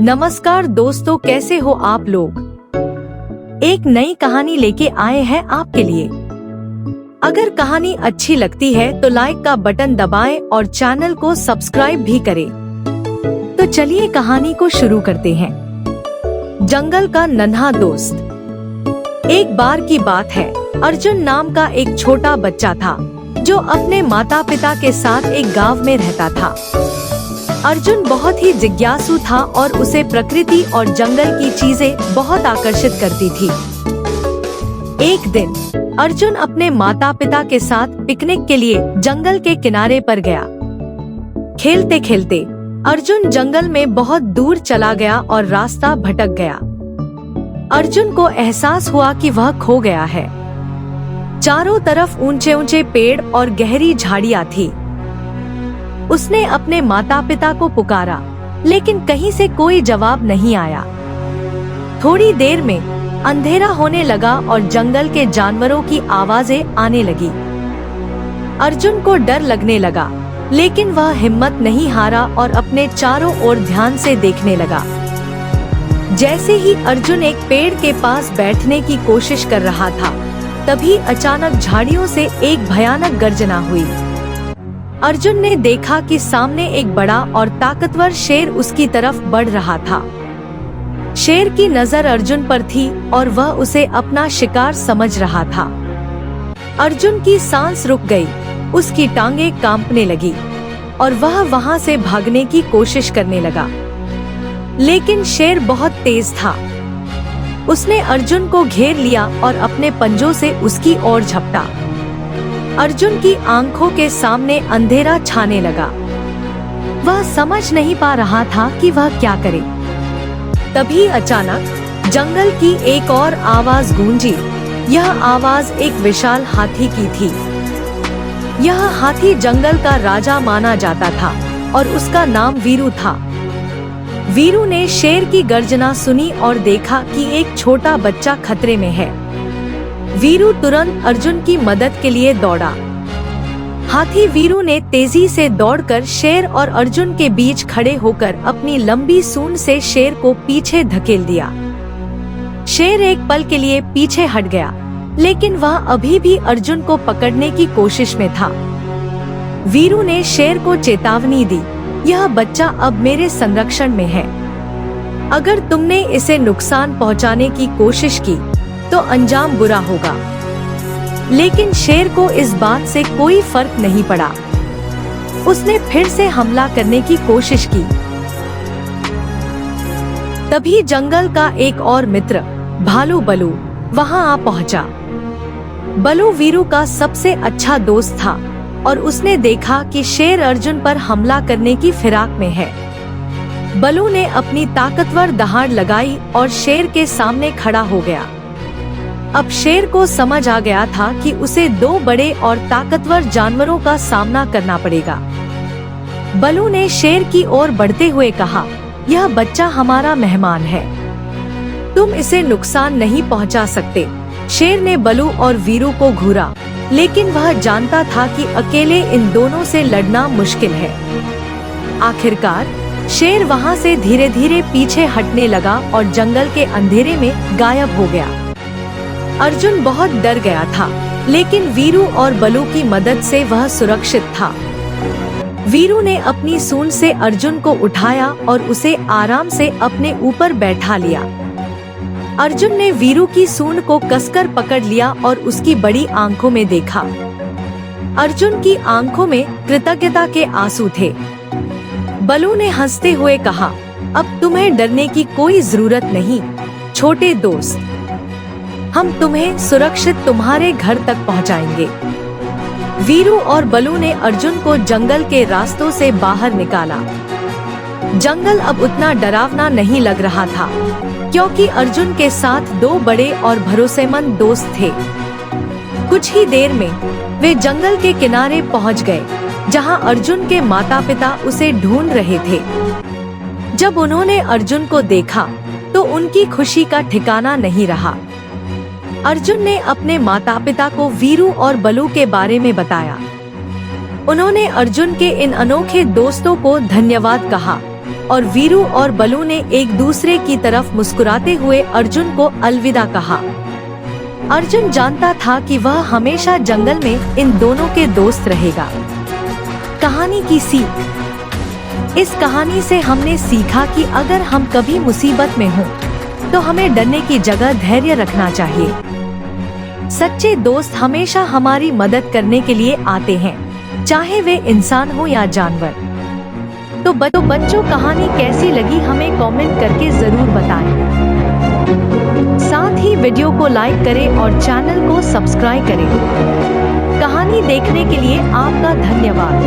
नमस्कार दोस्तों, कैसे हो आप लोग। एक नई कहानी लेके आए हैं आपके लिए। अगर कहानी अच्छी लगती है तो लाइक का बटन दबाएं और चैनल को सब्सक्राइब भी करें। तो चलिए कहानी को शुरू करते हैं। जंगल का नन्हा दोस्त। एक बार की बात है, अर्जुन नाम का एक छोटा बच्चा था जो अपने माता पिता के साथ एक गांव में रहता था। अर्जुन बहुत ही जिज्ञासु था और उसे प्रकृति और जंगल की चीजें बहुत आकर्षित करती थी। एक दिन अर्जुन अपने माता पिता के साथ पिकनिक के लिए जंगल के किनारे पर गया। खेलते खेलते अर्जुन जंगल में बहुत दूर चला गया और रास्ता भटक गया। अर्जुन को एहसास हुआ कि वह खो गया है। चारों तरफ ऊंचे ऊंचे पेड़ और गहरी झाड़ियां थी। उसने अपने माता पिता को पुकारा, लेकिन कहीं से कोई जवाब नहीं आया। थोड़ी देर में अंधेरा होने लगा और जंगल के जानवरों की आवाजें आने लगी। अर्जुन को डर लगने लगा, लेकिन वह हिम्मत नहीं हारा और अपने चारों ओर ध्यान से देखने लगा। जैसे ही अर्जुन एक पेड़ के पास बैठने की कोशिश कर रहा था, तभी अचानक झाड़ियों से एक भयानक गर्जना हुई। अर्जुन ने देखा कि सामने एक बड़ा और ताकतवर शेर उसकी तरफ बढ़ रहा था। शेर की नजर अर्जुन पर थी और वह उसे अपना शिकार समझ रहा था। अर्जुन की सांस रुक गई, उसकी टांगें कांपने लगी और वह वहां से भागने की कोशिश करने लगा। लेकिन शेर बहुत तेज था। उसने अर्जुन को घेर लिया और अपने पंजों से उसकी ओर झपटा। अर्जुन की आंखों के सामने अंधेरा छाने लगा। वह समझ नहीं पा रहा था कि वह क्या करे। तभी अचानक जंगल की एक और आवाज गूंजी। यह आवाज एक विशाल हाथी की थी। यह हाथी जंगल का राजा माना जाता था और उसका नाम वीरू था। वीरू ने शेर की गर्जना सुनी और देखा कि एक छोटा बच्चा खतरे में है। वीरू तुरंत अर्जुन की मदद के लिए दौड़ा। हाथी वीरू ने तेजी से दौड़कर शेर और अर्जुन के बीच खड़े होकर अपनी लंबी सूंड से शेर को पीछे धकेल दिया। शेर एक पल के लिए पीछे हट गया, लेकिन वह अभी भी अर्जुन को पकड़ने की कोशिश में था। वीरू ने शेर को चेतावनी दी, यह बच्चा अब मेरे संरक्षण में है। अगर तुमने इसे नुकसान पहुंचाने की कोशिश की तो अंजाम बुरा होगा। लेकिन शेर को इस बात से कोई फर्क नहीं पड़ा। उसने फिर से हमला करने की कोशिश की। तभी जंगल का एक और मित्र भालू बलू वहां आ पहुंचा। बलू वीरू का सबसे अच्छा दोस्त था और उसने देखा कि शेर अर्जुन पर हमला करने की फिराक में है। बलू ने अपनी ताकतवर दहाड़ लगाई और शेर के सामने खड़ा हो गया। अब शेर को समझ आ गया था कि उसे दो बड़े और ताकतवर जानवरों का सामना करना पड़ेगा। बलू ने शेर की ओर बढ़ते हुए कहा, यह बच्चा हमारा मेहमान है, तुम इसे नुकसान नहीं पहुंचा सकते। शेर ने बलू और वीरू को घूरा, लेकिन वह जानता था कि अकेले इन दोनों से लड़ना मुश्किल है। आखिरकार शेर वहां से धीरे धीरे पीछे हटने लगा और जंगल के अंधेरे में गायब हो गया। अर्जुन बहुत डर गया था, लेकिन वीरू और बलू की मदद से वह सुरक्षित था। वीरू ने अपनी सूंड से अर्जुन को उठाया और उसे आराम से अपने ऊपर बैठा लिया। अर्जुन ने वीरू की सूंड को कसकर पकड़ लिया और उसकी बड़ी आंखों में देखा। अर्जुन की आंखों में कृतज्ञता के आंसू थे। बलू ने हंसते हुए कहा, अब तुम्हें डरने की कोई जरूरत नहीं छोटे दोस्त, हम तुम्हें सुरक्षित तुम्हारे घर तक पहुंचाएंगे। वीरू और बलू ने अर्जुन को जंगल के रास्तों से बाहर निकाला। जंगल अब उतना डरावना नहीं लग रहा था, क्योंकि अर्जुन के साथ दो बड़े और भरोसेमंद दोस्त थे। कुछ ही देर में वे जंगल के किनारे पहुंच गए, जहां अर्जुन के माता पिता उसे ढूंढ रहे थे। जब उन्होंने अर्जुन को देखा तो उनकी खुशी का ठिकाना नहीं रहा। अर्जुन ने अपने माता पिता को वीरू और बलू के बारे में बताया। उन्होंने अर्जुन के इन अनोखे दोस्तों को धन्यवाद कहा और वीरू और बलू ने एक दूसरे की तरफ मुस्कुराते हुए अर्जुन को अलविदा कहा। अर्जुन जानता था कि वह हमेशा जंगल में इन दोनों के दोस्त रहेगा। कहानी की सीख। इस कहानी से हमने सीखा कि अगर हम कभी मुसीबत में हों, तो हमें डरने की जगह धैर्य रखना चाहिए। सच्चे दोस्त हमेशा हमारी मदद करने के लिए आते हैं, चाहे वे इंसान हो या जानवर। तो बच्चों, कहानी कैसी लगी हमें कमेंट करके जरूर बताएं। साथ ही वीडियो को लाइक करें और चैनल को सब्सक्राइब करें। कहानी देखने के लिए आपका धन्यवाद।